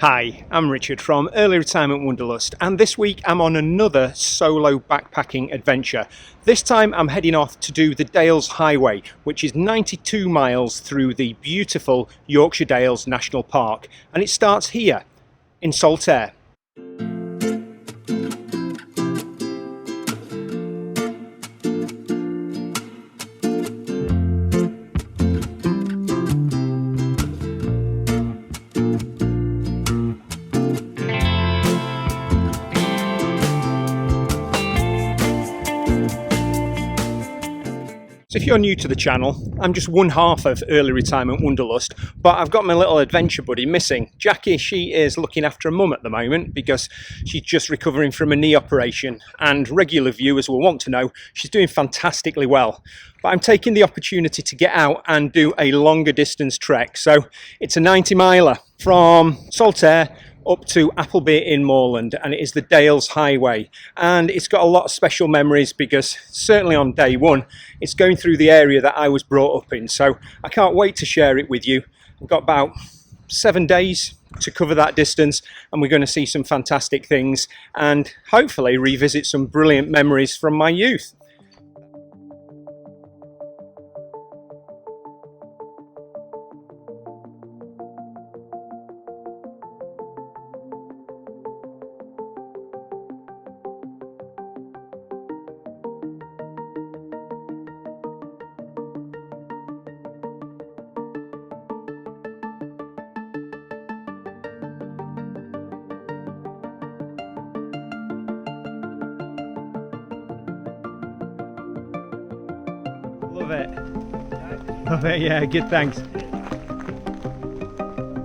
Hi, I'm Richard from Early Retirement Wanderlust, and this week I'm on another solo backpacking adventure. This time I'm heading off to do the Dales Highway, which is 92 miles through the beautiful Yorkshire Dales National Park, and it starts here in Saltaire. So if you're new to the channel, I'm just one half of Early Retirement Wanderlust, but I've got my little adventure buddy missing. Jackie, she is looking after her mum at the moment because she's just recovering from a knee operation, and regular viewers will want to know she's doing fantastically well. But I'm taking the opportunity to get out and do a longer distance trek. So it's a 90 miler from Saltaire up to Appleby-in-Westmorland, and it is the Dales Highway, and it's got a lot of special memories because certainly on day one it's going through the area that I was brought up in, so I can't wait to share it with you. I've got about 7 days to cover that distance, and we're going to see some fantastic things and hopefully revisit some brilliant memories from my youth. Love it. Love it, yeah, good, thanks.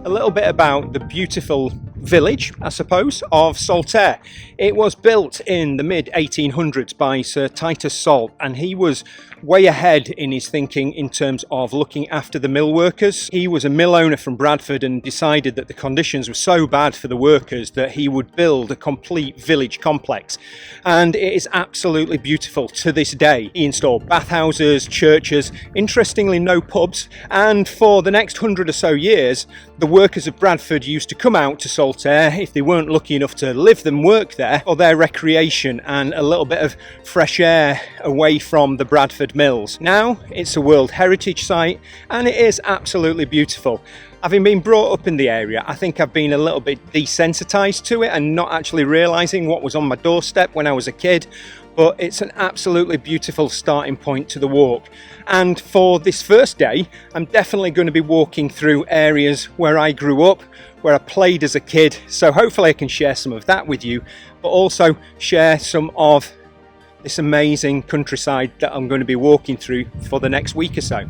A little bit about the beautiful village, I suppose, of Saltaire. It was built in the mid-1800s by Sir Titus Salt, and he was way ahead in his thinking in terms of looking after the mill workers. He was a mill owner from Bradford and decided that the conditions were so bad for the workers that he would build a complete village complex, and it is absolutely beautiful to this day. He installed bathhouses, churches, interestingly no pubs, and for the next 100 or so years the workers of Bradford used to come out to Saltaire if they weren't lucky enough to live and work there, for their recreation and a little bit of fresh air away from the Bradford mills. Now it's a World Heritage Site and it is absolutely beautiful. Having been brought up in the area, I think I've been a little bit desensitized to it and not actually realizing what was on my doorstep when I was a kid, but it's an absolutely beautiful starting point to the walk. And for this first day, I'm definitely going to be walking through areas where I grew up, where I played as a kid, so hopefully I can share some of that with you, but also share some of this amazing countryside that I'm going to be walking through for the next week or so.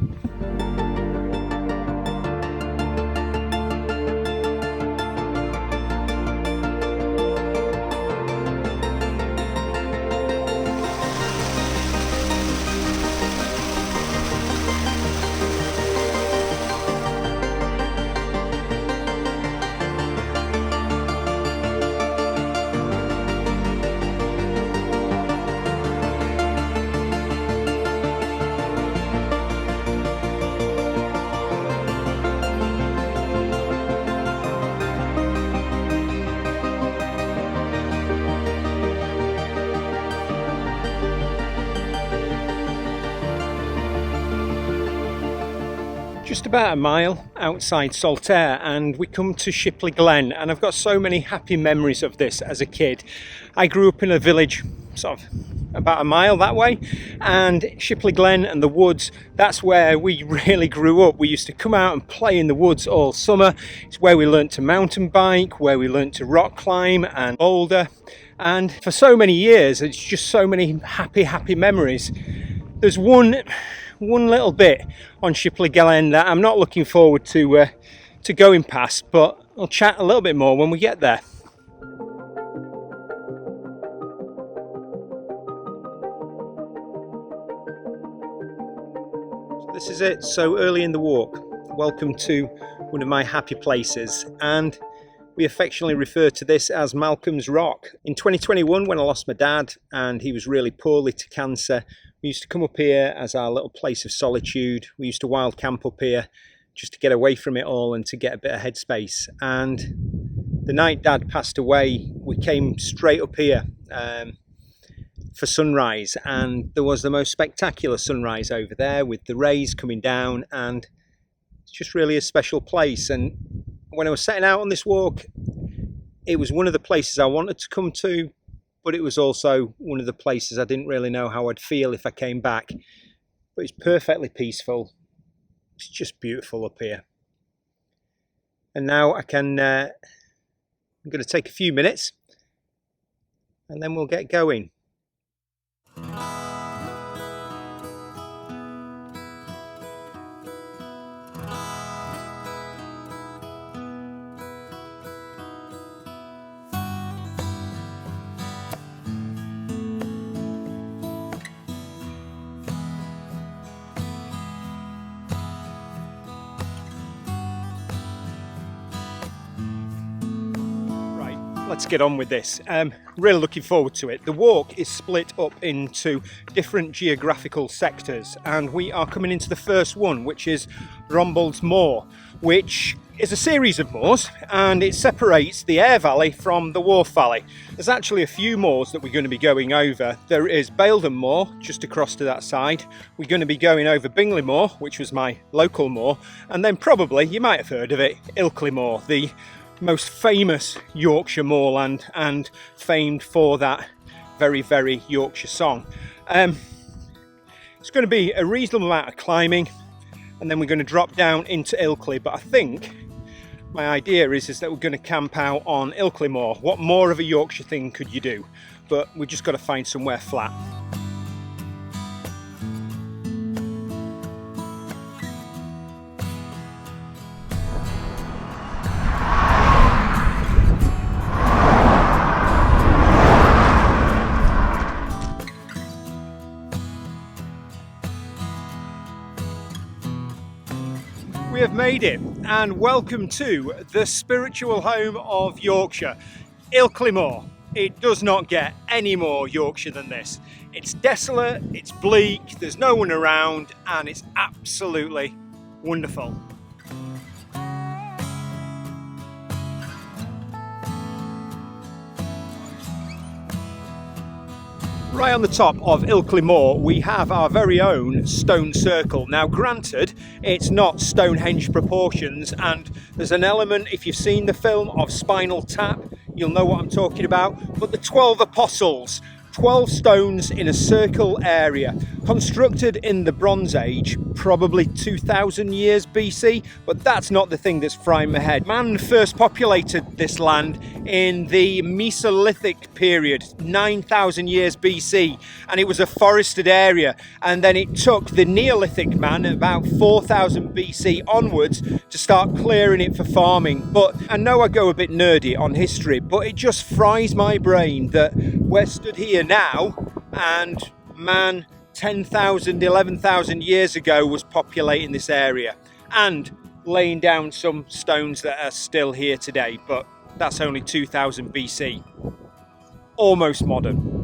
Just about a mile outside Saltaire and we come to Shipley Glen, and I've got so many happy memories of this as a kid. I grew up in a village sort of about a mile that way, and Shipley Glen and the woods, that's where we really grew up. We used to come out and play in the woods all summer. It's where we learnt to mountain bike, where we learnt to rock climb and boulder, and for so many years it's just so many happy memories. There's one little bit on Shipley Glen that I'm not looking forward to going past, but I'll chat a little bit more when we get there. So this is it, so early in the walk. Welcome to one of my happy places, and we affectionately refer to this as Malcolm's Rock. In 2021, when I lost my dad and he was really poorly to cancer, we used to come up here as our little place of solitude. We used to wild camp up here just to get away from it all and to get a bit of headspace. And The night Dad passed away, we came straight up here for sunrise, and there was the most spectacular sunrise over there with the rays coming down, and it's just really a special place. And when I was setting out on this walk, it was one of the places I wanted to come to, but it was also one of the places I didn't really know how I'd feel if I came back. But it's perfectly peaceful. It's just beautiful up here. And now I'm going to take a few minutes and then we'll get going. Let's get on with this. Really looking forward to it. The walk is split up into different geographical sectors, and we are coming into the first one, which is Rombalds Moor, which is a series of moors, and it separates the Aire Valley from the Wharfe Valley. There's actually a few moors that we're going to be going over. There is Baildon Moor just across to that side. We're going to be going over Bingley Moor, which was my local moor, and then probably, you might have heard of it, Ilkley Moor, the most famous Yorkshire moorland and famed for that very, very Yorkshire song. It's going to be a reasonable amount of climbing, and then we're going to drop down into Ilkley. But I think my idea is that we're going to camp out on Ilkley Moor. What more of a Yorkshire thing could you do? But we've just got to find somewhere flat. We have made it, and welcome to the spiritual home of Yorkshire, Ilkley Moor. It does not get any more Yorkshire than this. It's desolate, it's bleak, there's no one around, and it's absolutely wonderful. Right on the top of Ilkley Moor, we have our very own stone circle. Now granted, it's not Stonehenge proportions, and there's an element, if you've seen the film, of Spinal Tap, you'll know what I'm talking about. But the 12 apostles, 12 stones in a circle area, constructed in the Bronze Age, probably 2000 years BC, but that's not the thing that's frying my head. Man first populated this land in the Mesolithic period, 9,000 years BC, and it was a forested area, and then it took the Neolithic man about 4,000 BC onwards to start clearing it for farming. But I know I go a bit nerdy on history, but it just fries my brain that we're stood here now and man 10,000, 11,000 years ago was populating this area and laying down some stones that are still here today, but that's only 2000 BC. Almost modern.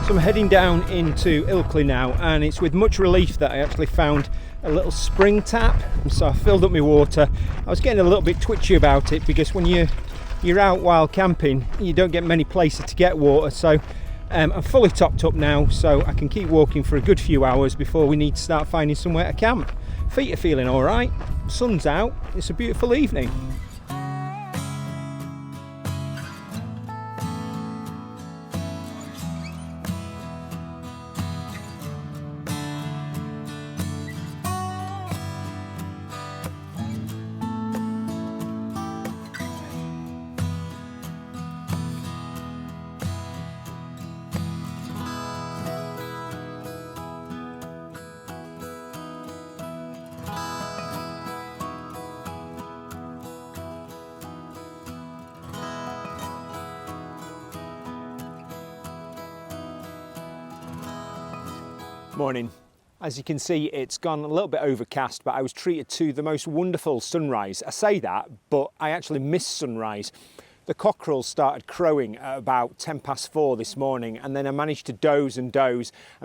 So I'm heading down into Ilkley now, and it's with much relief that I actually found a little spring tap. So I filled up my water. I was getting a little bit twitchy about it because when you're out while camping, you don't get many places to get water. So I'm fully topped up now, so I can keep walking for a good few hours before we need to start finding somewhere to camp. Feet are feeling all right. Sun's out. It's a beautiful evening. Morning. As you can see, it's gone a little bit overcast, but I was treated to the most wonderful sunrise. I say that, but I actually missed sunrise. The cockerels started crowing at about 4:10 this morning, and then I managed to doze, and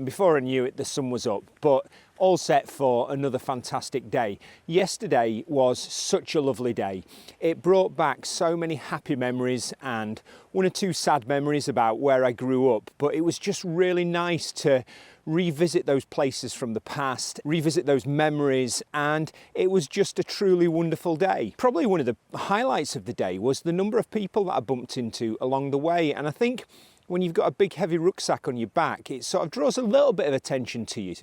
before I knew it, the sun was up. But all set for another fantastic day. Yesterday was such a lovely day. It brought back so many happy memories and one or two sad memories about where I grew up, but it was just really nice to revisit those places from the past, revisit those memories, and it was just a truly wonderful day. Probably one of the highlights of the day was the number of people that I bumped into along the way, and I think when you've got a big heavy rucksack on your back, it sort of draws a little bit of attention to you,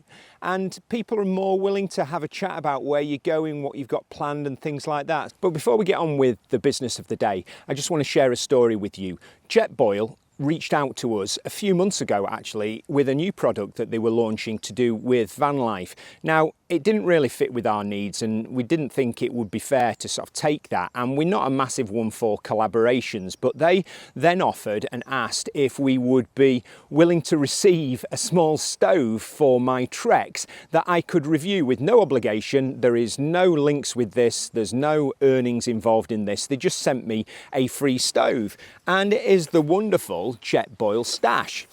and people are more willing to have a chat about where you're going, what you've got planned and things like that. But before we get on with the business of the day, I just want to share a story with you. Jetboil reached out to us a few months ago actually with a new product that they were launching to do with van life. Now, it didn't really fit with our needs, and we didn't think it would be fair to sort of take that, and we're not a massive one for collaborations, but they then offered and asked if we would be willing to receive a small stove for my treks that I could review with no obligation. There is no links with this, there's no earnings involved in this. They just sent me a free stove, and it is the wonderful Jetboil Stash.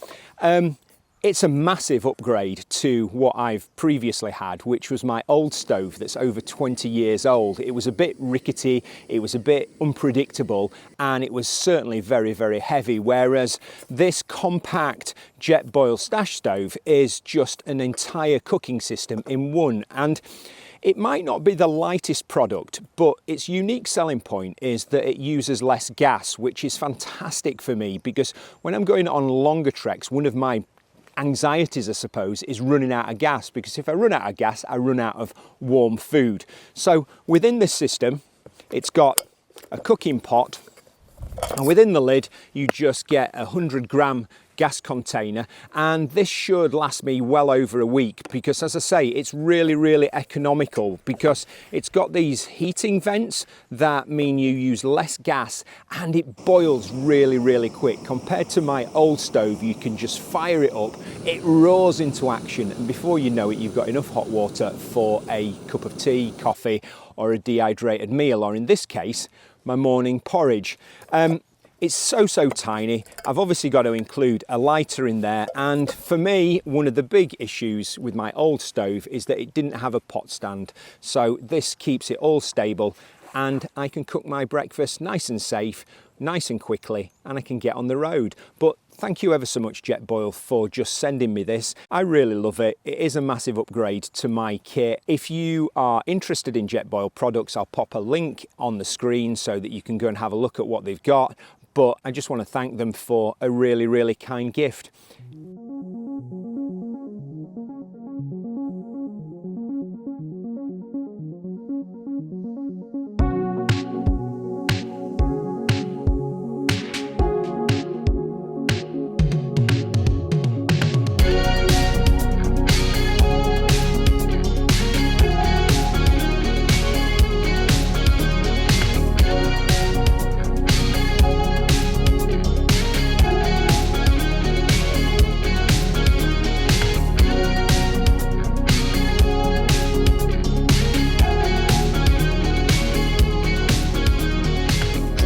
It's a massive upgrade to what I've previously had, which was my old stove that's over 20 years old. It was a bit rickety, it was a bit unpredictable, and it was certainly very, very heavy, whereas this compact Jetboil Stash stove is just an entire cooking system in one. And it might not be the lightest product, but its unique selling point is that it uses less gas, which is fantastic for me, because when I'm going on longer treks, one of my anxieties, I suppose, is running out of gas, because if I run out of gas, I run out of warm food. So within this system, it's got a cooking pot, and within the lid, you just get a 100-gram gas container, and this should last me well over a week, because as I say, it's really, really economical, because it's got these heating vents that mean you use less gas, and it boils really, really quick. Compared to my old stove, you can just fire it up, it roars into action, and before you know it, you've got enough hot water for a cup of tea, coffee, or a dehydrated meal, or in this case, my morning porridge. It's so tiny. I've obviously got to include a lighter in there, and for me, one of the big issues with my old stove is that it didn't have a pot stand. So this keeps it all stable, and I can cook my breakfast nice and safe, nice and quickly, and I can get on the road. But thank you ever so much, Jetboil, for just sending me this. I really love it. It is a massive upgrade to my kit. If you are interested in Jetboil products, I'll pop a link on the screen so that you can go and have a look at what they've got. But I just want to thank them for a really, really kind gift.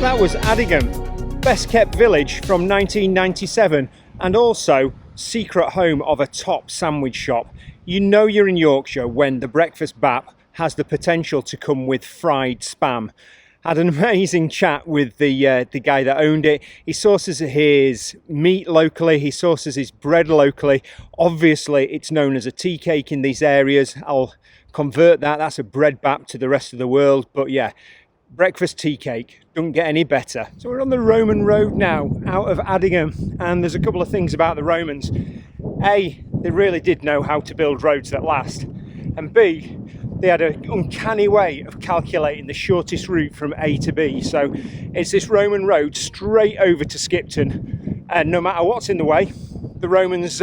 That was Addingham, best kept village from 1997, and also secret home of a top sandwich shop. You know you're in Yorkshire when the breakfast bap has the potential to come with fried spam. Had an amazing chat with the guy that owned it. He sources his meat locally, he sources his bread locally. Obviously it's known as a tea cake in these areas. I'll convert that, that's a bread bap to the rest of the world, but yeah. Breakfast tea cake, don't get any better. So we're on the Roman road now, out of Addingham, and there's a couple of things about the Romans. A, they really did know how to build roads that last, and B, they had an uncanny way of calculating the shortest route from A to B. So it's this Roman road straight over to Skipton, and no matter what's in the way, the Romans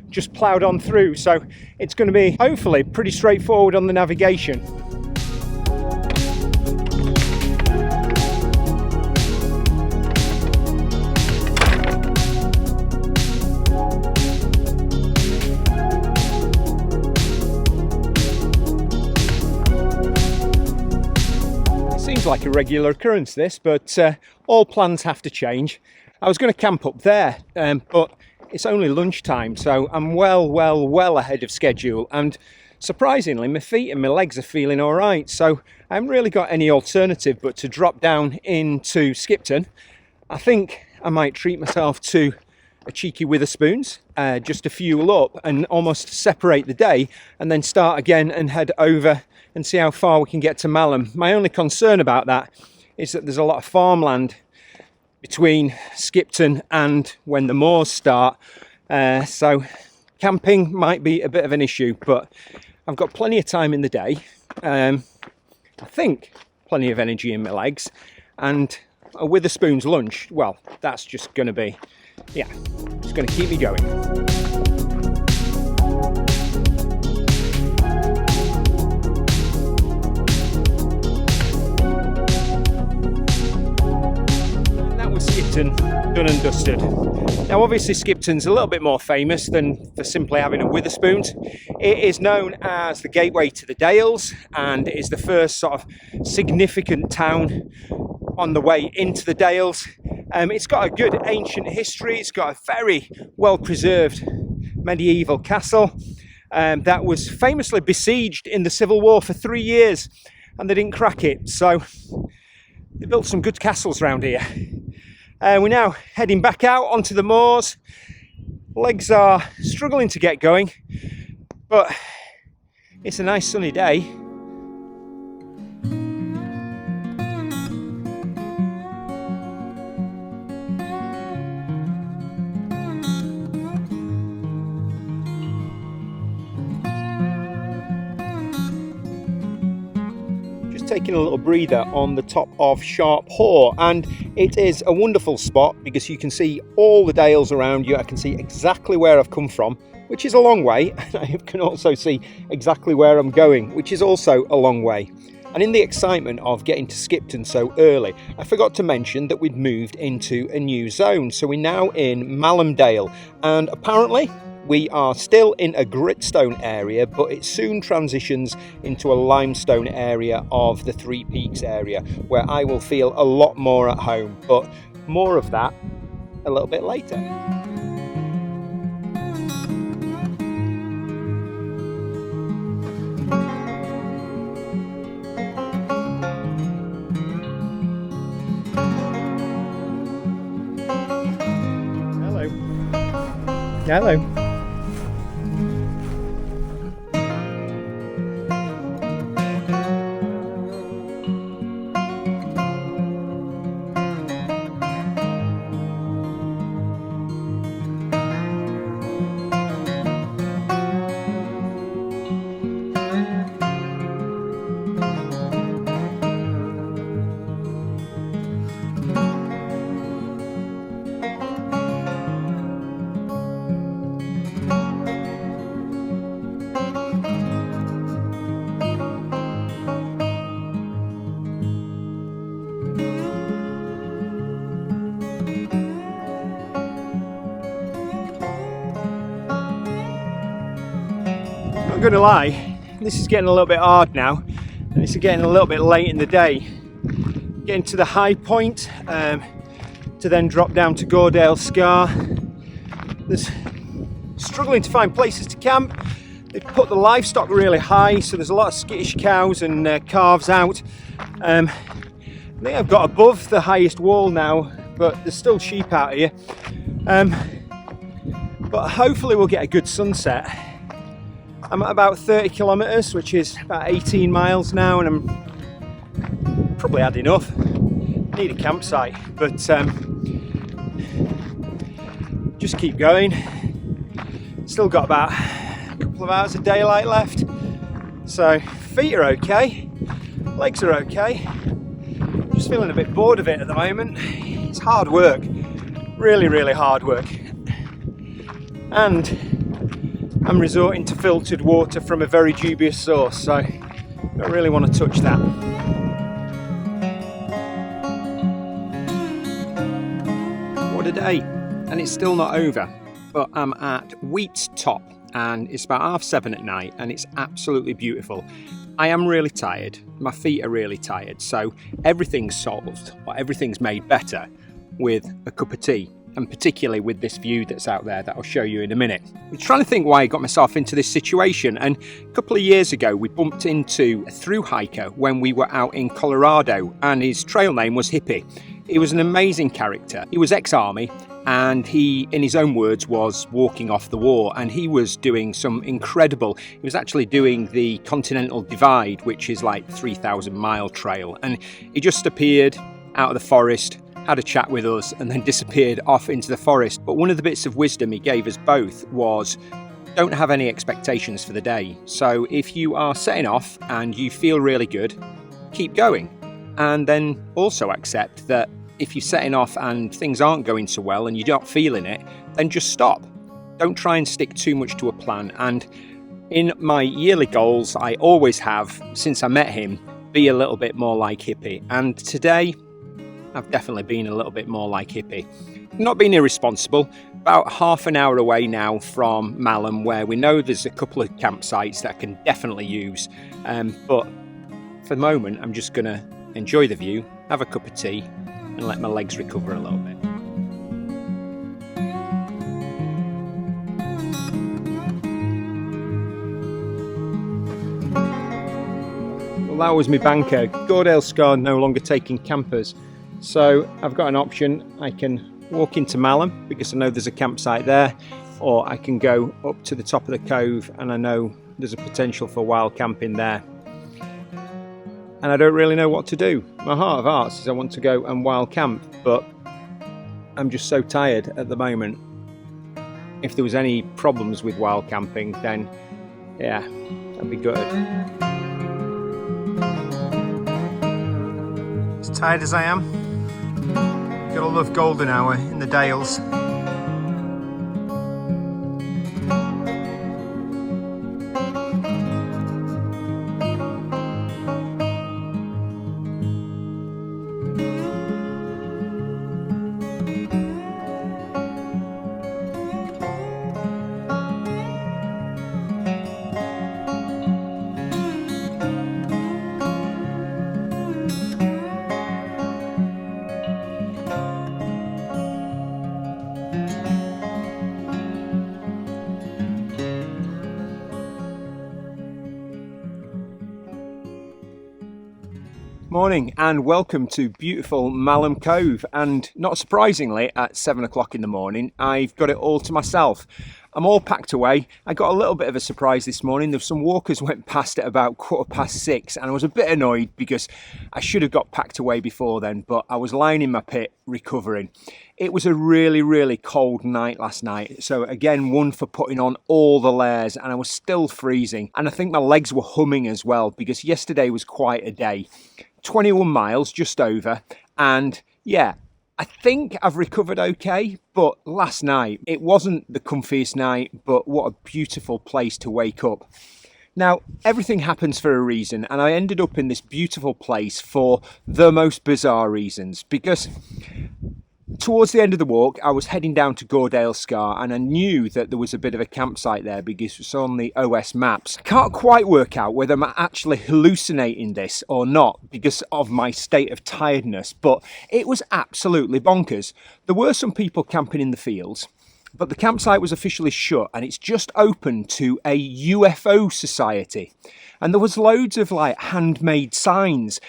just ploughed on through. So it's going to be hopefully pretty straightforward on the navigation. Seems like a regular occurrence this, but all plans have to change. I was going to camp up there, but it's only lunchtime, so I'm well ahead of schedule, and surprisingly my feet and my legs are feeling all right, so I haven't really got any alternative but to drop down into Skipton. I think I might treat myself to a cheeky Witherspoons, just to fuel up and almost separate the day, and then start again and head over and see how far we can get to Malham. My only concern about that is that there's a lot of farmland between Skipton and when the moors start, so camping might be a bit of an issue, but I've got plenty of time in the day, I think plenty of energy in my legs, and a Witherspoons lunch, well, that's just going to be, yeah, it's going to keep me going. Skipton done and dusted. Now obviously Skipton's a little bit more famous than for simply having a Witherspoons. It is known as the gateway to the Dales, and it is the first sort of significant town on the way into the Dales. It's got a good ancient history. It's got a very well preserved medieval castle that was famously besieged in the Civil War for 3 years, and they didn't crack it, so they built some good castles around here. We're now heading back out onto the moors. Legs are struggling to get going, but it's a nice sunny day. Taking a little breather on the top of Sharp Haw, and it is a wonderful spot because you can see all the dales around you. I can see exactly where I've come from, which is a long way, and I can also see exactly where I'm going, which is also a long way. And in the excitement of getting to Skipton so early, I forgot to mention that we'd moved into a new zone. So we're now in Malham Dale, and apparently we are still in a gritstone area, but it soon transitions into a limestone area of the Three Peaks area, where I will feel a lot more at home, but more of that a little bit later. Hello. Hello. Not gonna lie, this is getting a little bit hard now, and it's getting a little bit late in the day. Getting to the high point to then drop down to Goredale Scar. There's struggling to find places to camp. They've put the livestock really high, so there's a lot of skittish cows and calves out. I think I've got above the highest wall now, but there's still sheep out here. But hopefully we'll get a good sunset. I'm at about 30 kilometres, which is about 18 miles now, and I'm probably had enough. I need a campsite, but just keep going. Still got about a couple of hours of daylight left, so feet are okay, legs are okay. Just feeling a bit bored of it at the moment. It's hard work, really hard work, and I'm resorting to filtered water from a very dubious source, so I don't really want to touch that. What a day, and it's still not over, but I'm at Wheat's Top, and it's about 7:30 at night, and it's absolutely beautiful. I am really tired. My feet are really tired. So everything's solved, or everything's made better with a cup of tea. And particularly with this view that's out there that I'll show you in a minute. I'm trying to think why I got myself into this situation, and a couple of years ago we bumped into a thru hiker when we were out in Colorado, and his trail name was Hippie. He was an amazing character. He was ex-army, and he, in his own words, was walking off the war, and he was doing some incredible, he was actually doing the Continental Divide, which is like 3,000-mile trail, and he just appeared out of the forest, had a chat with us, and then disappeared off into the forest. But one of the bits of wisdom he gave us both was, don't have any expectations for the day. So if you are setting off and you feel really good, keep going. And then also accept that if you're setting off and things aren't going so well and you're not feeling it, then just stop. Don't try and stick too much to a plan. And in my yearly goals, I always have, since I met him, be a little bit more like Hippie. And today, I've definitely been a little bit more like Hippie. Not being irresponsible, about half an hour away now from Malham, where we know there's a couple of campsites that I can definitely use. But for the moment, I'm just going to enjoy the view, have a cup of tea, and let my legs recover a little bit. Well, that was my banker. Goredale Scar no longer taking campers. So I've got an option. I can walk into Malham because I know there's a campsite there, or I can go up to the top of the cove and I know there's a potential for wild camping there. And I don't really know what to do. My heart of hearts is I want to go and wild camp, but I'm just so tired at the moment. If there was any problems with wild camping, then yeah, that'd be good. As tired as I am, gotta love golden hour in the Dales. Morning and welcome to beautiful Malham Cove, and not surprisingly at 7 o'clock in the morning I've got it all to myself. I'm all packed away. I got a little bit of a surprise this morning. There were some walkers went past at about 6:15 and I was a bit annoyed because I should have got packed away before then, but I was lying in my pit recovering. It was a really cold night last night, so again one for putting on all the layers, and I was still freezing, and I think my legs were humming as well because yesterday was quite a day. 21 miles, just over, and yeah, I think I've recovered okay, but last night, it wasn't the comfiest night, but what a beautiful place to wake up. Now, everything happens for a reason, and I ended up in this beautiful place for the most bizarre reasons, because towards the end of the walk, I was heading down to Goredale Scar, and I knew that there was a bit of a campsite there because it's on the OS maps. I can't quite work out whether I'm actually hallucinating this or not because of my state of tiredness, but it was absolutely bonkers. There were some people camping in the fields, but the campsite was officially shut, and it's just open to a UFO society. And there was loads of like handmade signs.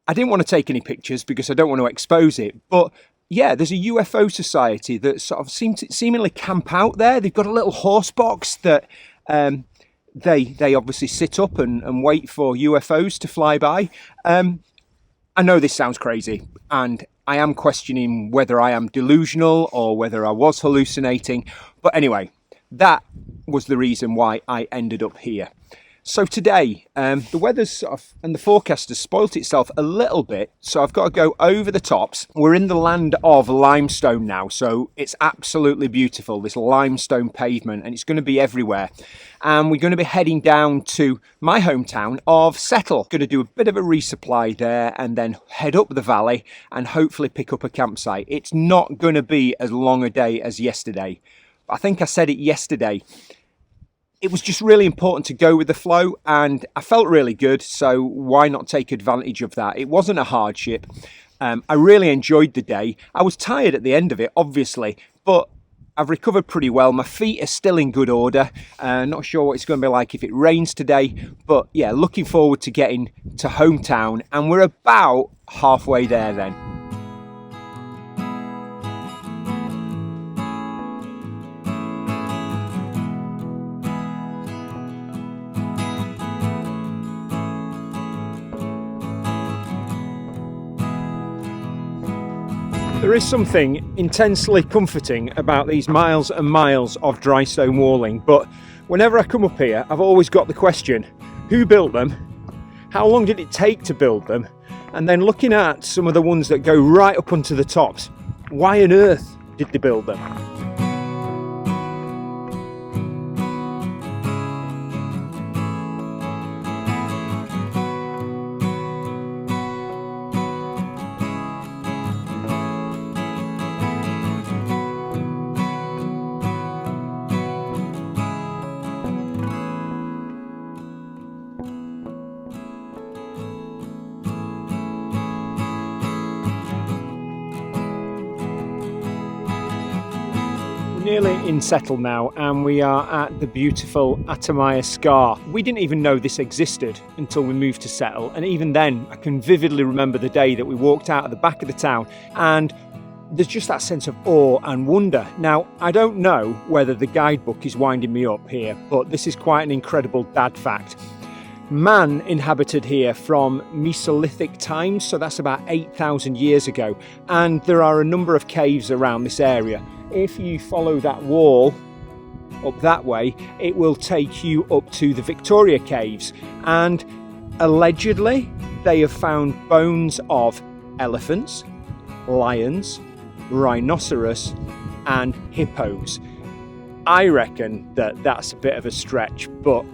I didn't want to take any pictures because I don't want to expose it, but yeah, there's a UFO society that sort of seemingly camp out there. They've got a little horse box that they obviously sit up and wait for UFOs to fly by. I know this sounds crazy, and I am questioning whether I am delusional or whether I was hallucinating. But anyway, that was the reason why I ended up here. So today, the weather's sort of, and the forecast has spoilt itself a little bit, so I've got to go over the tops. We're in the land of limestone now, so it's absolutely beautiful, this limestone pavement, and it's going to be everywhere. And we're going to be heading down to my hometown of Settle. Going to do a bit of a resupply there and then head up the valley and hopefully pick up a campsite. It's not going to be as long a day as yesterday. I think I said it yesterday. it was just really important to go with the flow, and I felt really good, so why not take advantage of that? It wasn't a hardship. I really enjoyed the day. I was tired at the end of it, obviously, but I've recovered pretty well. My feet are still in good order. Not sure what it's going to be like if it rains today, but yeah, looking forward to getting to hometown, and we're about halfway there then. There is something intensely comforting about these miles and miles of dry stone walling, but whenever I come up here, I've always got the question, who built them? How long did it take to build them? And then looking at some of the ones that go right up onto the tops, why on earth did they build them? Nearly in Settle now, and we are at the beautiful Appleby Scar. We didn't even know this existed until we moved to Settle, and even then I can vividly remember the day that we walked out at the back of the town, and there's just that sense of awe and wonder. Now, I don't know whether the guidebook is winding me up here, but this is quite an incredible dad fact. Man inhabited here from Mesolithic times, so that's about 8,000 years ago, and there are a number of caves around this area. If you follow that wall up that way, it will take you up to the Victoria Caves, and allegedly they have found bones of elephants, lions, rhinoceros and hippos. I reckon that that's a bit of a stretch, but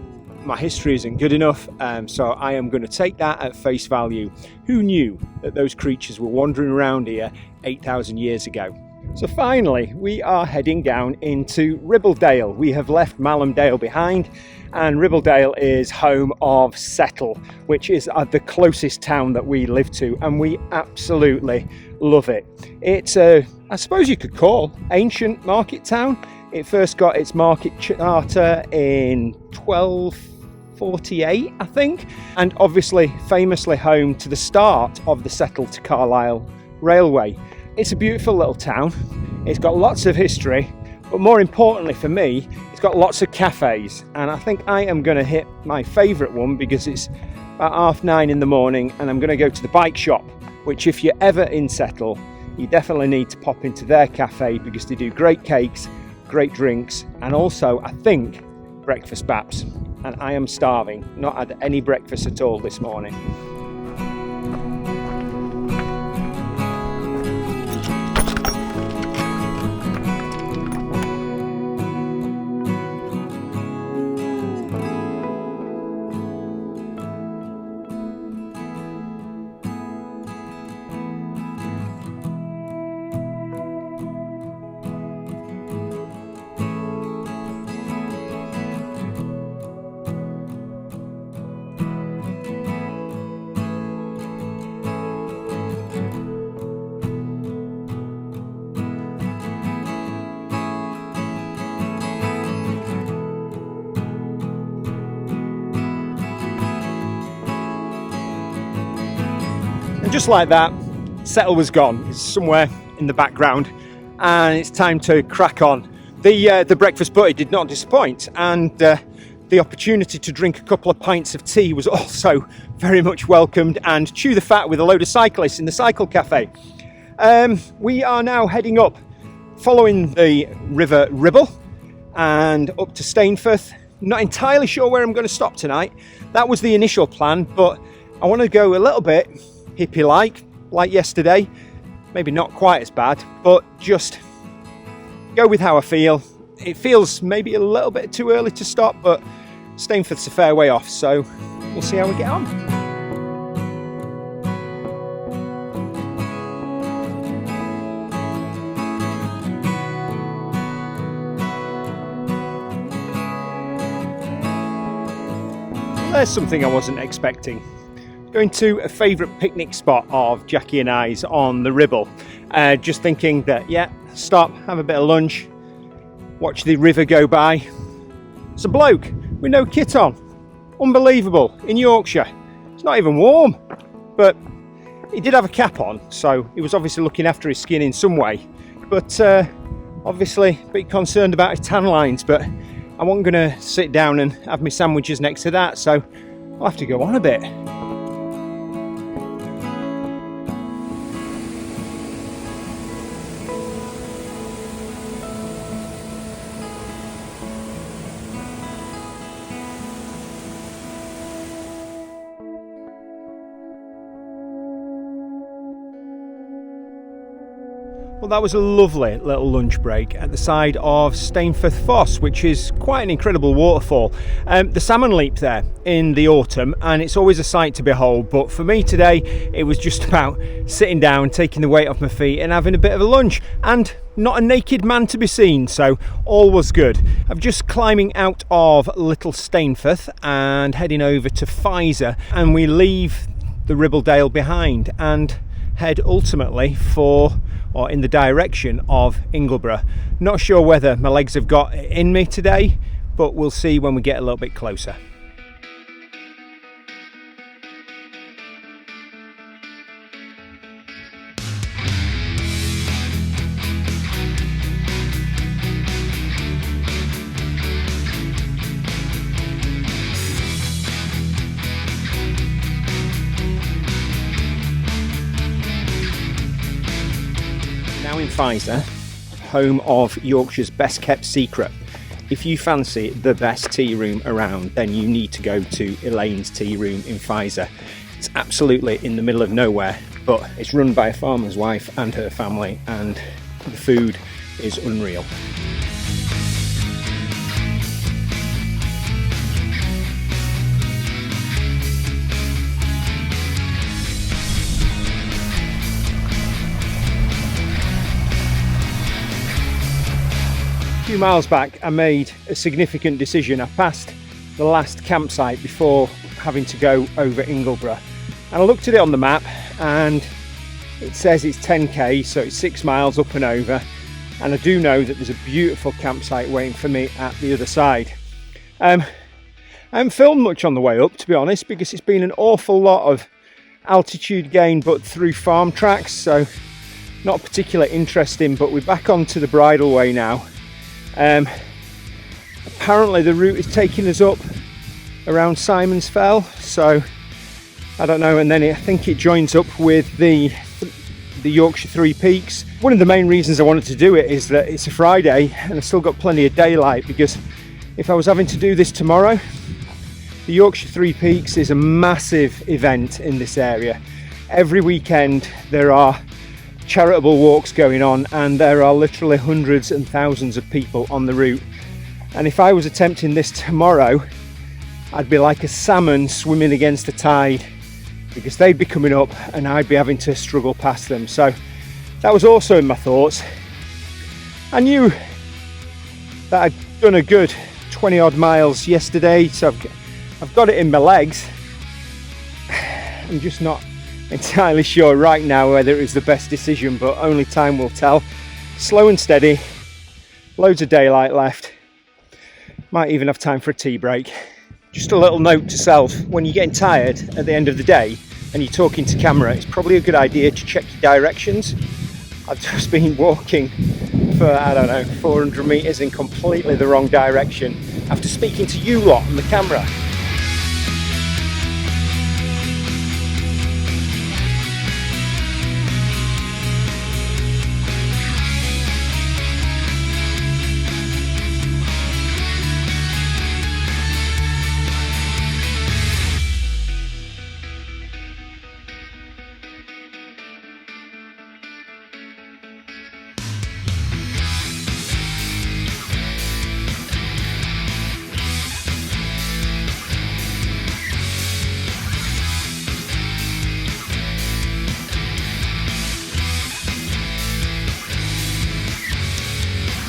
my history isn't good enough, so I am going to take that at face value. Who knew that those creatures were wandering around here 8,000 years ago? So finally, we are heading down into Ribblesdale. We have left Malham Dale behind, and Ribblesdale is home of Settle, which is the closest town that we live to, and we absolutely love it. It's a, I suppose you could call, ancient market town. It first got its market charter in 1248, I think, and obviously famously home to the start of the Settle to Carlisle railway. It's a beautiful little town. It's got lots of history, but more importantly for me, it's got lots of cafes, and I think I am going to hit my favourite one because it's about 9:30 in the morning, and I'm going to go to the bike shop, which if you're ever in Settle, you definitely need to pop into their cafe because they do great cakes, great drinks, and also I think breakfast baps, and I am starving, not had any breakfast at all this morning. Just like that, Settle was gone. It's somewhere in the background, and it's time to crack on. The breakfast buddy did not disappoint, and the opportunity to drink a couple of pints of tea was also very much welcomed, and chew the fat with a load of cyclists in the cycle cafe. We are now heading up, following the River Ribble, and up to Stainforth. Not entirely sure where I'm going to stop tonight. That was the initial plan, but I want to go a little bit hippie-like yesterday. Maybe not quite as bad, but just go with how I feel. It feels maybe a little bit too early to stop, but Stainforth's a fair way off, so we'll see how we get on. there's something I wasn't expecting. Going to a favourite picnic spot of Jackie and I's on the Ribble. Just thinking that, yeah, stop, have a bit of lunch, watch the river go by. It's a bloke with no kit on. Unbelievable, in Yorkshire. It's not even warm, but he did have a cap on, so he was obviously looking after his skin in some way. But obviously a bit concerned about his tan lines, but I wasn't going to sit down and have my sandwiches next to that, so I'll have to go on a bit. Well, that was a lovely little lunch break at the side of Stainforth Foss, which is quite an incredible waterfall. The salmon leap there in the autumn, and it's always a sight to behold, but for me today it was just about sitting down, taking the weight off my feet and having a bit of a lunch, and not a naked man to be seen, so all was good. I'm just climbing out of Little Stainforth and heading over to Pfizer, and we leave the Ribble behind and head ultimately for, or in the direction of, Ingleborough. Not sure whether my legs have got it in me today, but we'll see when we get a little bit closer. Now in Pfizer, home of Yorkshire's best kept secret. If you fancy the best tea room around, then you need to go to Elaine's Tea Room in Pfizer. It's absolutely in the middle of nowhere, but it's run by a farmer's wife and her family, and the food is unreal. A few miles back I made a significant decision. I passed the last campsite before having to go over Ingleborough, and I looked at it on the map and it says it's 10k, so it's 6 miles up and over, and I do know that there's a beautiful campsite waiting for me at the other side. I haven't filmed much on the way up, to be honest, because it's been an awful lot of altitude gain but through farm tracks, so not particularly interesting. But we're back onto the bridleway now. Apparently the route is taking us up around Simon's Fell, so I don't know, and then I think it joins up with the Yorkshire Three Peaks. One of the main reasons I wanted to do it is that it's a Friday and I've still got plenty of daylight, because if I was having to do this tomorrow, the Yorkshire Three Peaks is a massive event in this area. Every weekend there are charitable walks going on, and there are literally hundreds and thousands of people on the route, and if I was attempting this tomorrow, I'd be like a salmon swimming against the tide, because they'd be coming up and I'd be having to struggle past them. So that was also in my thoughts. I knew that I'd done a good 20 odd miles yesterday, so I've got it in my legs. I'm just not entirely sure right now whether it was the best decision, but only time will tell. Slow and steady, loads of daylight left, might even have time for a tea break. Just a little note to self: when you're getting tired at the end of the day and you're talking to camera, it's probably a good idea to check your directions. I've just been walking for, I don't know, 400 metres in completely the wrong direction after speaking to you lot on the camera.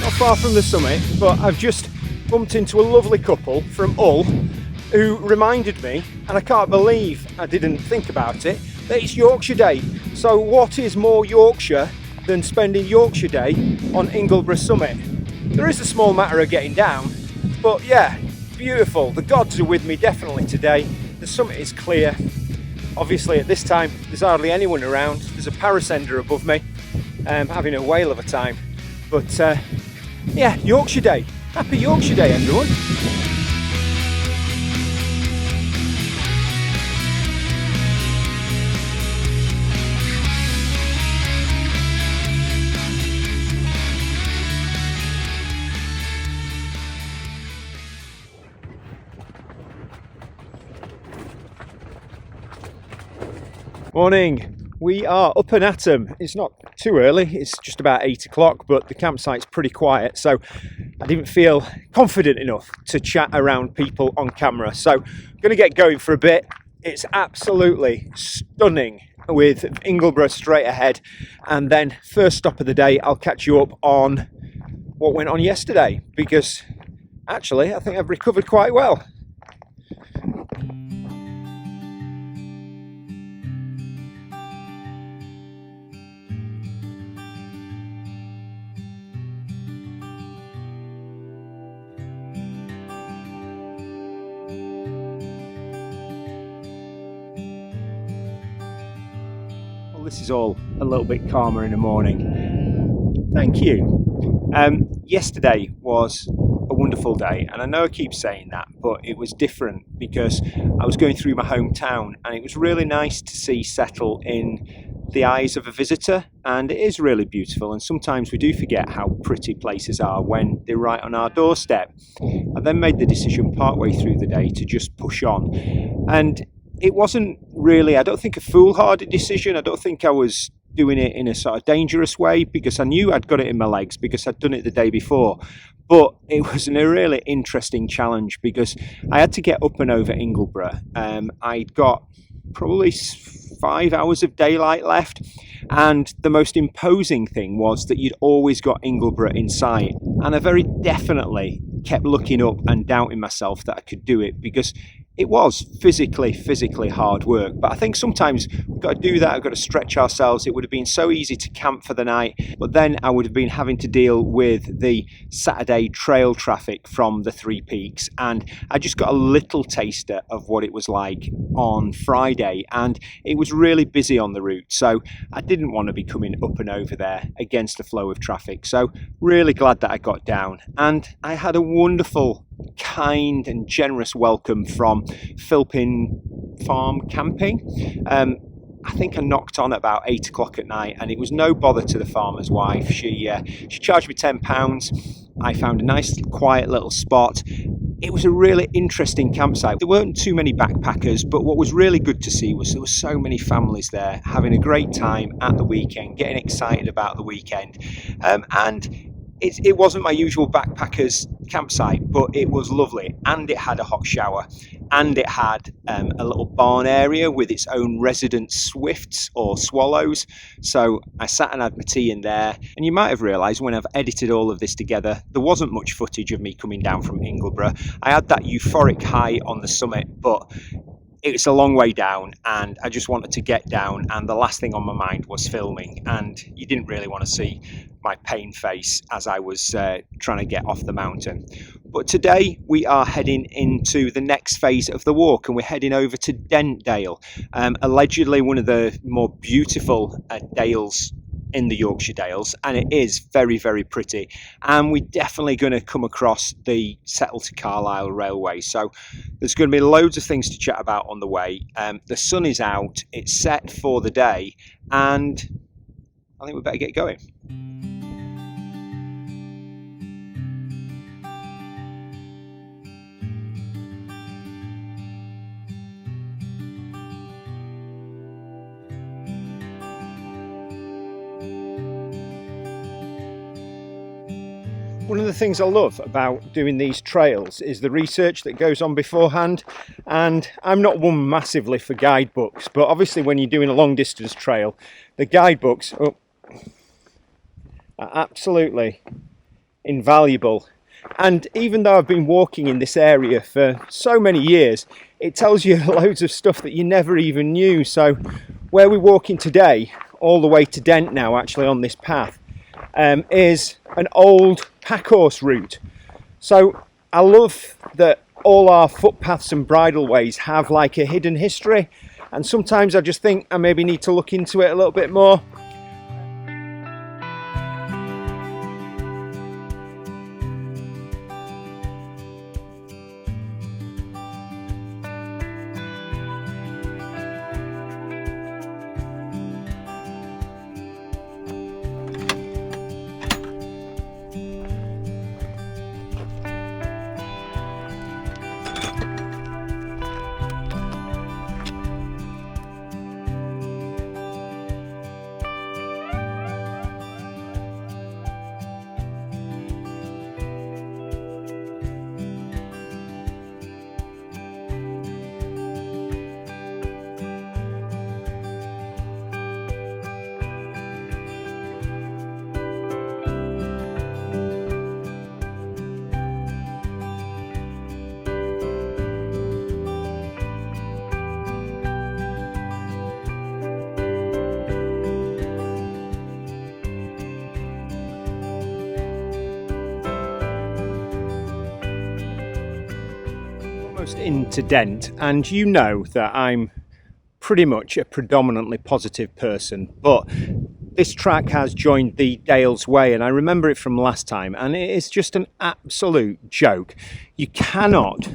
Not far from the summit, but I've just bumped into a lovely couple from Hull who reminded me, and I can't believe I didn't think about it, that it's Yorkshire Day. So what is more Yorkshire than spending Yorkshire Day on Ingleborough Summit? There is a small matter of getting down, but yeah, beautiful. The gods are with me definitely today. The summit is clear. Obviously at this time there's hardly anyone around. There's a parasender above me, having a whale of a time. But yeah, Yorkshire Day. Happy Yorkshire Day, everyone. Morning. We are up and at 'em. It's not too early, it's just about 8 o'clock, but the campsite's pretty quiet, so I didn't feel confident enough to chat around people on camera. So I'm going to get going for a bit. It's absolutely stunning with Ingleborough straight ahead, and then first stop of the day I'll catch you up on what went on yesterday, because actually I think I've recovered quite well. This is all a little bit calmer in the morning. Thank you. Yesterday was a wonderful day, and I know I keep saying that, but it was different because I was going through my hometown, and it was really nice to see settle in the eyes of a visitor, and it is really beautiful. And sometimes we do forget how pretty places are when they're right on our doorstep. I then made the decision partway through the day to just push on, and it wasn't really, I don't think, a foolhardy decision. I don't think I was doing it in a sort of dangerous way, because I knew I'd got it in my legs because I'd done it the day before. But it was a really interesting challenge because I had to get up and over Ingleborough. I'd got probably 5 hours of daylight left, and the most imposing thing was that you'd always got Ingleborough in sight, and I very definitely kept looking up and doubting myself that I could do it, because it was physically hard work. But I think sometimes we've got to do that, we've got to stretch ourselves. It would have been so easy to camp for the night, but then I would have been having to deal with the Saturday trail traffic from the Three Peaks, and I just got a little taster of what it was like on Friday, and it was really busy on the route, so I didn't want to be coming up and over there against the flow of traffic. So really glad that I got down, and I had a wonderful, kind and generous welcome from Philpin Farm Camping. I think I knocked on at about 8 o'clock at night, and it was no bother to the farmer's wife. She charged me £10. I found a nice quiet little spot. It was a really interesting campsite. There weren't too many backpackers, but what was really good to see was there were so many families there having a great time at the weekend, getting excited about the weekend. And it wasn't my usual backpackers campsite, but it was lovely, and it had a hot shower, and it had a little barn area with its own resident swifts or swallows. So I sat and had my tea in there, and you might have realised when I've edited all of this together, there wasn't much footage of me coming down from Ingleborough. I had that euphoric high on the summit, but it's a long way down, and I just wanted to get down, and the last thing on my mind was filming, and you didn't really want to see my pain face as I was trying to get off the mountain. But today we are heading into the next phase of the walk, and we're heading over to Dale, allegedly one of the more beautiful dales in the Yorkshire Dales, and it is very pretty, and we're definitely going to come across the Settle to Carlisle railway, so there's going to be loads of things to chat about on the way. The sun is out, it's set for the day, and I think we better get going. One of the things I love about doing these trails is the research that goes on beforehand, and I'm not one massively for guidebooks, but obviously when you're doing a long distance trail, the guidebooks are absolutely invaluable. And even though I've been walking in this area for so many years, it tells you loads of stuff that you never even knew. So where we're walking today, all the way to Dent now, actually on this path, is an old packhorse route. So I love that all our footpaths and bridleways have like a hidden history, and sometimes I just think I maybe need to look into it a little bit more. Into Dent, and you know that I'm pretty much a predominantly positive person, but this track has joined the Dales Way, and I remember it from last time, and it is just an absolute joke. You cannot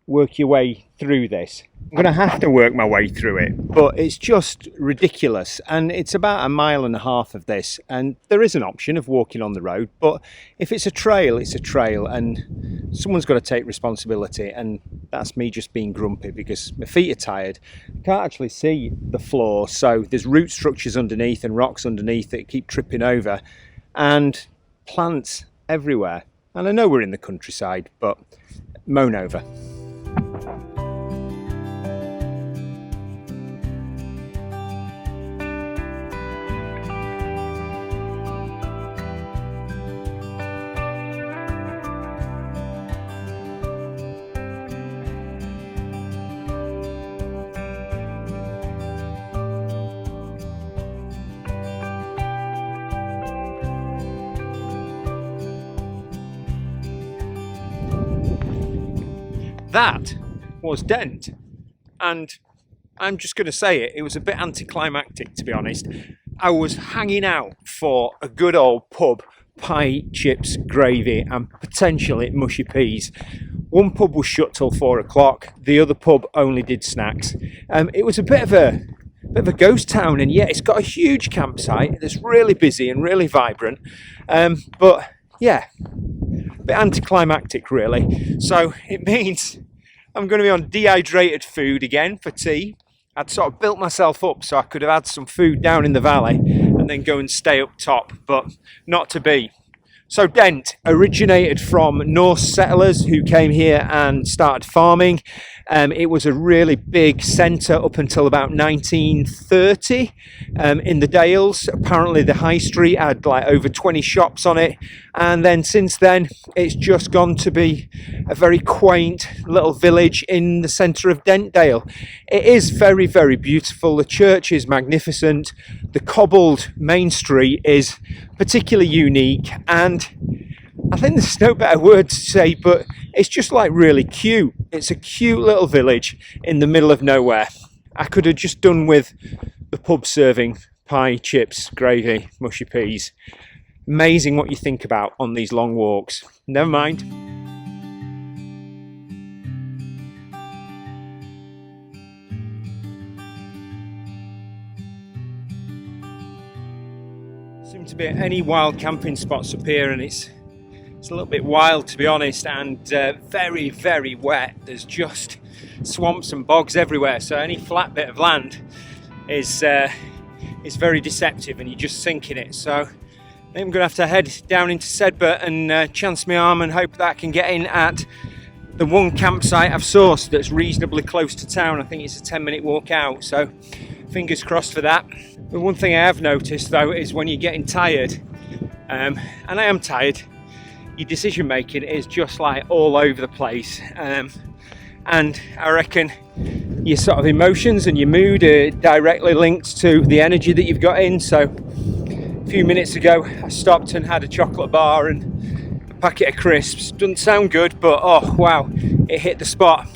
work your way through this. I'm going to have to work my way through it, but it's just ridiculous. And it's about 1.5 miles of this, and there is an option of walking on the road, but if it's a trail, it's a trail, and someone's got to take responsibility. And that's me just being grumpy because my feet are tired. I can't actually see the floor, so there's root structures underneath and rocks underneath that keep tripping over, and plants everywhere. And I know we're in the countryside, but moan over. That was Dent, and I'm just going to say it was a bit anticlimactic, to be honest. I was hanging out for a good old pub, pie, chips, gravy and potentially mushy peas. One pub was shut till 4 o'clock, the other pub only did snacks. It was a bit of a ghost town, and yeah, it's got a huge campsite that's really busy and really vibrant, but yeah, a bit anticlimactic really. So it means I'm going to be on dehydrated food again for tea. I'd sort of built myself up so I could have had some food down in the valley and then go and stay up top, but not to be. So Dent originated from Norse settlers who came here and started farming. It was a really big centre up until about 1930 in the Dales. Apparently the high street had like over 20 shops on it, and then since then it's just gone to be a very quaint little village in the centre of Dentdale. It is very, very beautiful. The church is magnificent. The cobbled main street is particularly unique, and I think there's no better word to say, but it's just like really cute. It's a cute little village in the middle of nowhere. I could have just done with the pub serving pie, chips, gravy, mushy peas. Amazing what you think about on these long walks. Never mind. Seem to be any wild camping spots up here, and it's a little bit wild, to be honest, and very, very wet. There's just swamps and bogs everywhere, so any flat bit of land is very deceptive and you're just sinking it. So I think I'm going to have to head down into Sedburgh and chance my arm and hope that I can get in at the one campsite I've sourced that's reasonably close to town. I think it's a 10-minute walk out, so fingers crossed for that. The one thing I have noticed though is when you're getting tired, and I am tired, your decision making is just like all over the place, and I reckon your sort of emotions and your mood are directly linked to the energy that you've got in. So a few minutes ago I stopped and had a chocolate bar and a packet of crisps. Doesn't sound good, but oh wow, it hit the spot.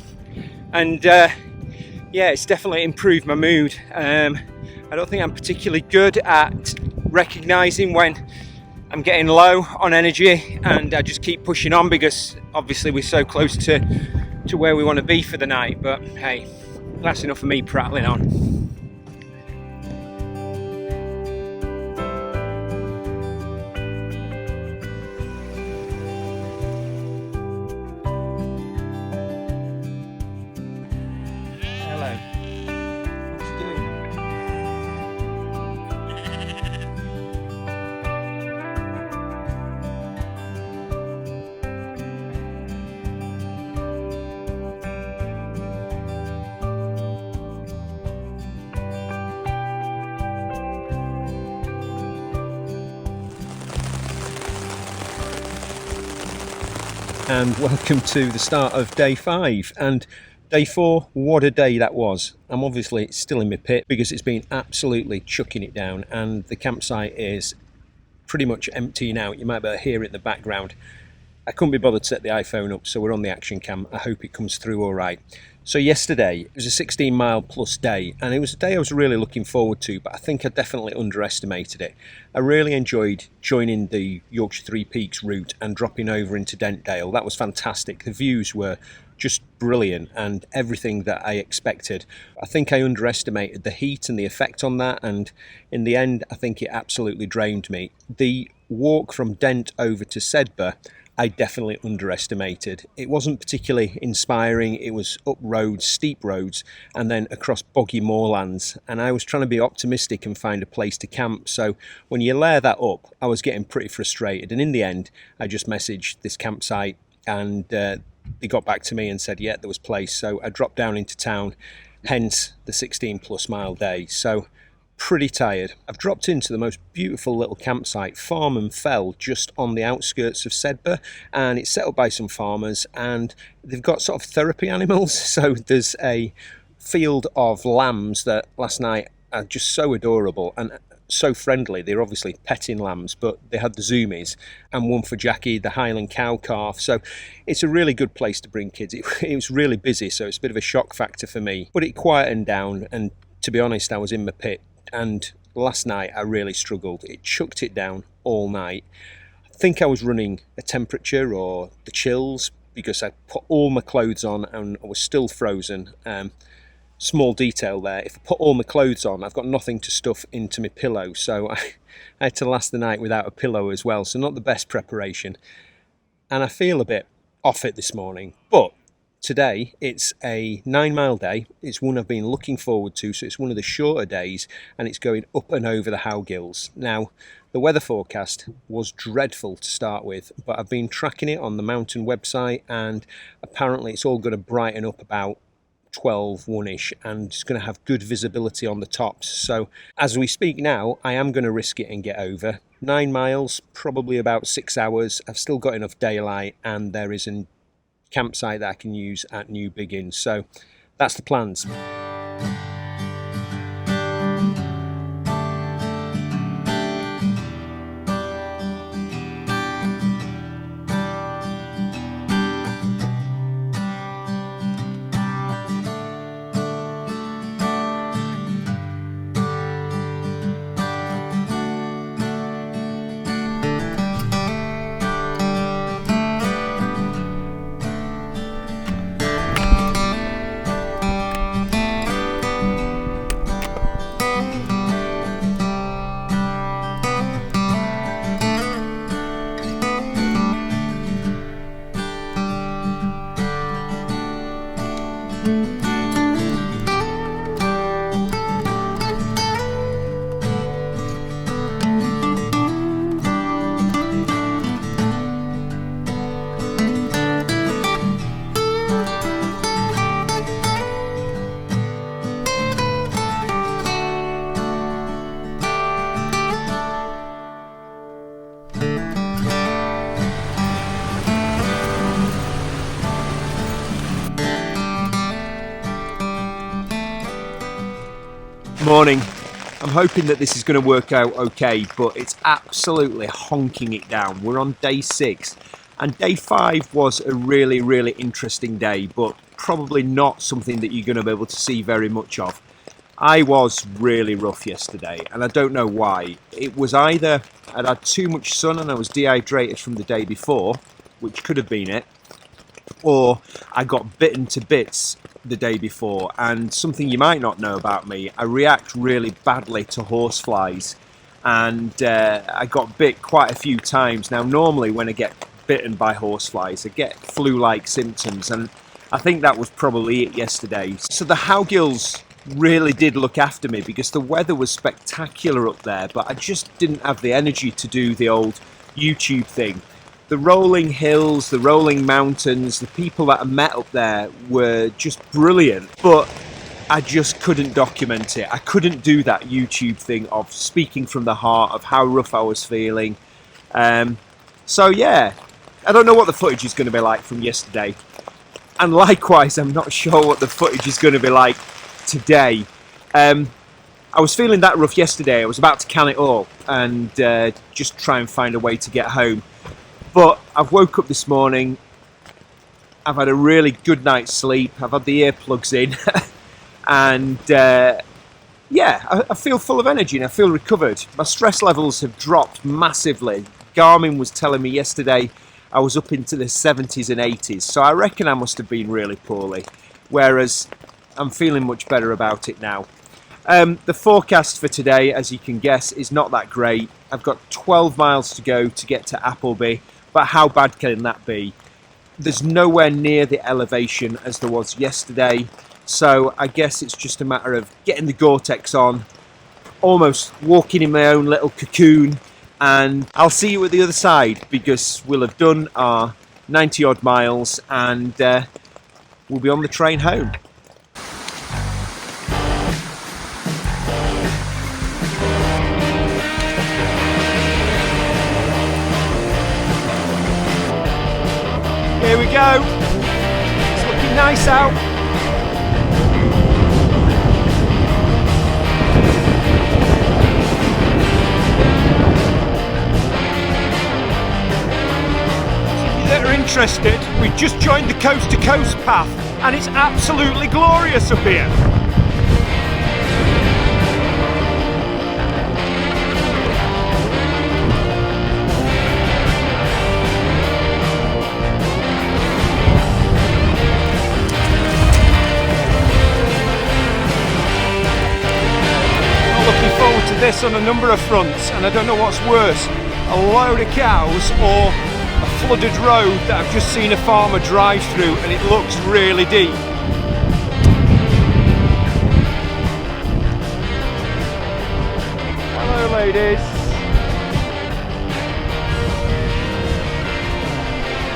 And yeah, it's definitely improved my mood. I don't think I'm particularly good at recognising when I'm getting low on energy, and I just keep pushing on because obviously we're so close to where we want to be for the night. But hey, that's enough of me prattling on. And welcome to the start of day 5 and day 4. What a day that was. I'm obviously still in my pit because it's been absolutely chucking it down, and the campsite is pretty much emptying out. You might be able to hear it in the background. I couldn't be bothered to set the iPhone up, so we're on the action cam. I hope it comes through all right. So yesterday, it was a 16 mile plus day, and it was a day I was really looking forward to, but I think I definitely underestimated it. I really enjoyed joining the Yorkshire Three Peaks route and dropping over into Dentdale. That was fantastic. The views were just brilliant and everything that I expected. I think I underestimated the heat and the effect on that, and in the end, I think it absolutely drained me. The walk from Dent over to Sedburgh, I definitely underestimated. It wasn't particularly inspiring. It was up roads, steep roads, and then across boggy moorlands. And I was trying to be optimistic and find a place to camp. So when you layer that up, I was getting pretty frustrated. And in the end, I just messaged this campsite, and they got back to me and said, yeah, there was place. So I dropped down into town, hence the 16 plus mile day. So pretty tired. I've dropped into the most beautiful little campsite, Farm and Fell, just on the outskirts of Sedburgh, and it's set up by some farmers, and they've got sort of therapy animals. So there's a field of lambs that last night are just so adorable and so friendly. They're obviously petting lambs, but they had the zoomies and one for Jackie, the Highland cow calf. So it's a really good place to bring kids. It was really busy, so it's a bit of a shock factor for me, but it quietened down, and to be honest, I was in my pit. And last night I really struggled. It chucked it down all night. I think I was running a temperature or the chills because I put all my clothes on and I was still frozen. Small detail there, if I put all my clothes on, I've got nothing to stuff into my pillow, so I had to last the night without a pillow as well, so not the best preparation. And I feel a bit off it this morning, but today, it's a 9 mile day. It's one I've been looking forward to, so it's one of the shorter days, and it's going up and over the Howgills. Now, the weather forecast was dreadful to start with, but I've been tracking it on the mountain website, and apparently it's all going to brighten up about 12-1ish, and it's going to have good visibility on the tops. So as we speak now, I am going to risk it and get over. 9 miles, probably about 6 hours. I've still got enough daylight, and there is an campsite that I can use at Newbiggin. So that's the plans. Morning. I'm hoping that this is going to work out okay, but it's absolutely honking it down. We're on day 6, and day 5 was a really interesting day, but probably not something that you're going to be able to see very much of. I was really rough yesterday, and I don't know why. It was either I'd had too much sun and I was dehydrated from the day before, which could have been it, or I got bitten to bits the day before. And something you might not know about me, I react really badly to horseflies, and I got bit quite a few times. Now normally when I get bitten by horseflies I get flu-like symptoms, and I think that was probably it yesterday. So the Howgills really did look after me because the weather was spectacular up there, but I just didn't have the energy to do the old YouTube thing. The rolling hills, the rolling mountains, the people that I met up there were just brilliant, but I just couldn't document it. I couldn't do that YouTube thing of speaking from the heart of how rough I was feeling. So yeah, I don't know what the footage is going to be like from yesterday. And likewise, I'm not sure what the footage is going to be like today. I was feeling that rough yesterday. I was about to can it all and just try and find a way to get home. But I've woke up this morning, I've had a really good night's sleep, I've had the earplugs in, and yeah, I feel full of energy and I feel recovered. My stress levels have dropped massively. Garmin was telling me yesterday I was up into the 70s and 80s, so I reckon I must have been really poorly, whereas I'm feeling much better about it now. The forecast for today, as you can guess, is not that great. I've got 12 miles to go to get to Appleby, but how bad can that be? There's nowhere near the elevation as there was yesterday, so I guess it's just a matter of getting the Gore-Tex on, almost walking in my own little cocoon, and I'll see you at the other side because we'll have done our 90 odd miles and we'll be on the train home. Here we go, it's looking nice out. If you're interested, we've just joined the coast to coast path and it's absolutely glorious up here. This on a number of fronts, and I don't know what's worse, a load of cows or a flooded road that I've just seen a farmer drive through and it looks really deep. Hello ladies.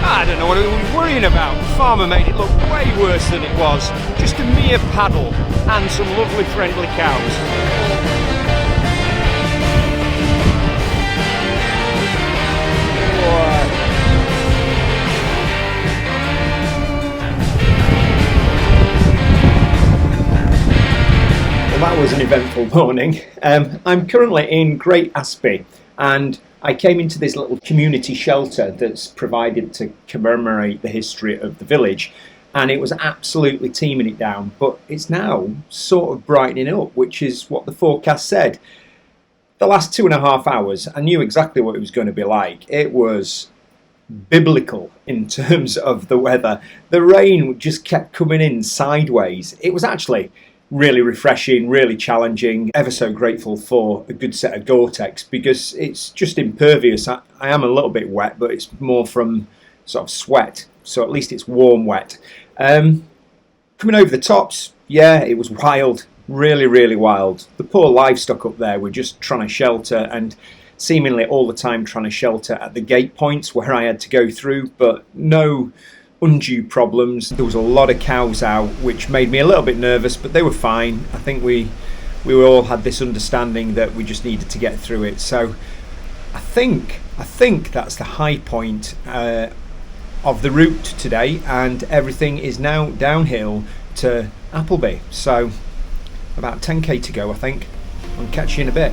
I don't know what I was worrying about. The farmer made it look way worse than it was. Just a mere paddle and some lovely friendly cows. Well, that was an eventful morning. I'm currently in Great Aspey, and I came into this little community shelter that's provided to commemorate the history of the village, and it was absolutely teeming it down, but it's now sort of brightening up, which is what the forecast said. The last 2.5 hours, I knew exactly what it was going to be like. It was biblical in terms of the weather. The rain just kept coming in sideways. It was actually really refreshing, really challenging. Ever so grateful for a good set of Gore-Tex because it's just impervious. I am a little bit wet, but it's more from sort of sweat, so at least it's warm wet. Coming over the tops, yeah, it was wild, really wild. The poor livestock up there were just trying to shelter, and seemingly all the time trying to shelter at the gate points where I had to go through, but no undue problems. There was a lot of cows out, which made me a little bit nervous, but they were fine. I think we all had this understanding that we just needed to get through it. So I think that's the high point of the route today, and everything is now downhill to Appleby. So About 10k to go, I think. I'll catch you in a bit.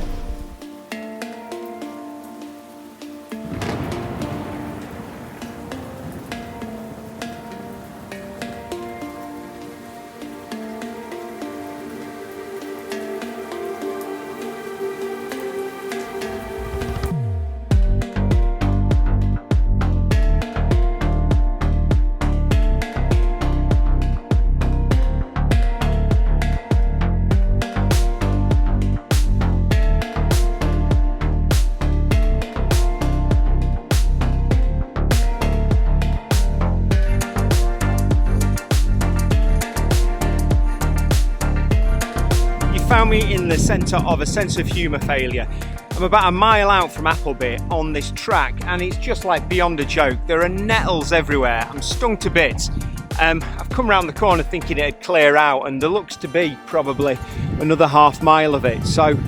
Found me in the centre of a sense of humour failure. I'm about a mile out from Appleby on this track and it's just like beyond a joke. There are nettles everywhere. I'm stung to bits. I've come round the corner thinking it'd clear out and there looks to be probably another half mile of it. So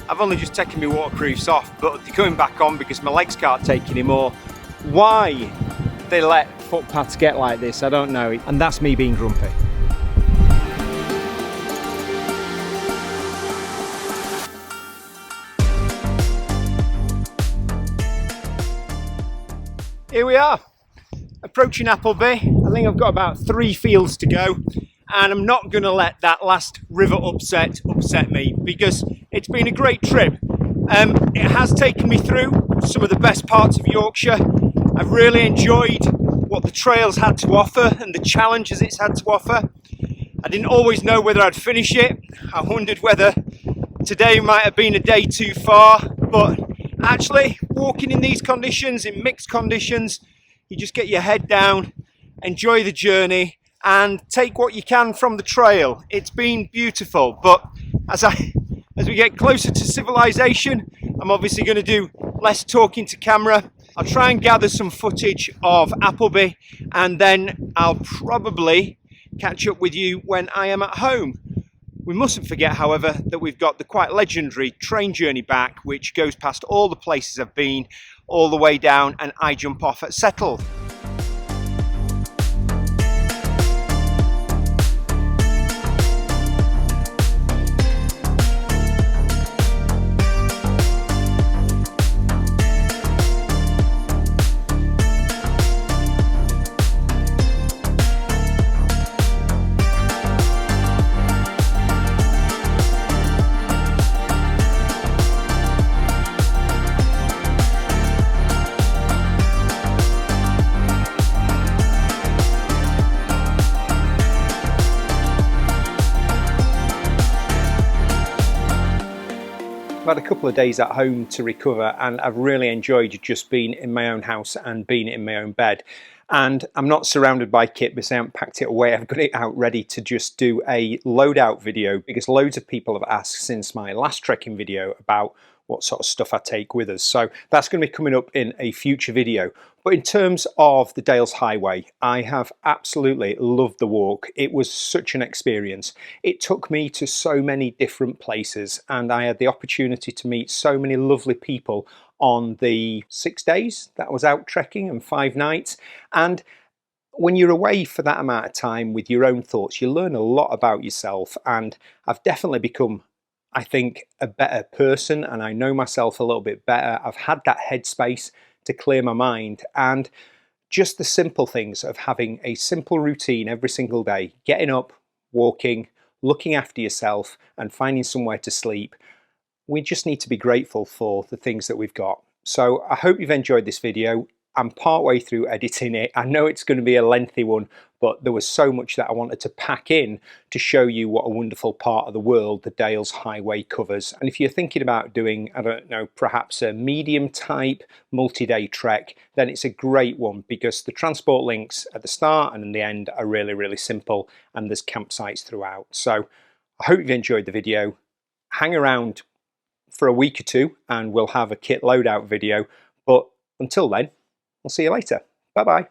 I've only just taken my waterproofs off, but they're going back on because my legs can't take any more. Why they let footpaths get like this, I don't know. And that's me being grumpy. Here we are, approaching Appleby. I think I've got about 3 fields to go and I'm not going to let that last river upset me because it's been a great trip. It has taken me through some of the best parts of Yorkshire. I've really enjoyed what the trails had to offer and the challenges it's had to offer. I didn't always know whether I'd finish it. I wondered whether today might have been a day too far, but actually walking in these conditions, in mixed conditions, you just get your head down, enjoy the journey and take what you can from the trail. It's been beautiful, but as we get closer to civilization, I'm obviously going to do less talking to camera. I'll try and gather some footage of Appleby and then I'll probably catch up with you when I am at home. We mustn't forget, however, that we've got the quite legendary train journey back, which goes past all the places I've been, all the way down, and I jump off at Settle. I've had a couple of days at home to recover and I've really enjoyed just being in my own house and being in my own bed. And I'm not surrounded by kit because I haven't packed it away. I've got it out ready to just do a loadout video because loads of people have asked since my last trekking video about what sort of stuff I take with us. So that's going to be coming up in a future video. But in terms of the Dales Highway, I have absolutely loved the walk. It was such an experience. It took me to so many different places and I had the opportunity to meet so many lovely people on the 6 days that I was out trekking and 5 nights. And when you're away for that amount of time with your own thoughts, you learn a lot about yourself. And I've definitely become, I think, a better person and I know myself a little bit better. I've had that headspace to clear my mind and just the simple things of having a simple routine every single day, getting up, walking, looking after yourself and finding somewhere to sleep. We just need to be grateful for the things that we've got. So I hope you've enjoyed this video. I'm partway through editing it. I know it's going to be a lengthy one, but there was so much that I wanted to pack in to show you what a wonderful part of the world the Dales Highway covers. And if you're thinking about doing, I don't know, perhaps a medium type multi-day trek, then it's a great one because the transport links at the start and in the end are really, really simple and there's campsites throughout. So I hope you've enjoyed the video. Hang around for a week or two and we'll have a kit loadout video. But until then, I'll see you later. Bye-bye.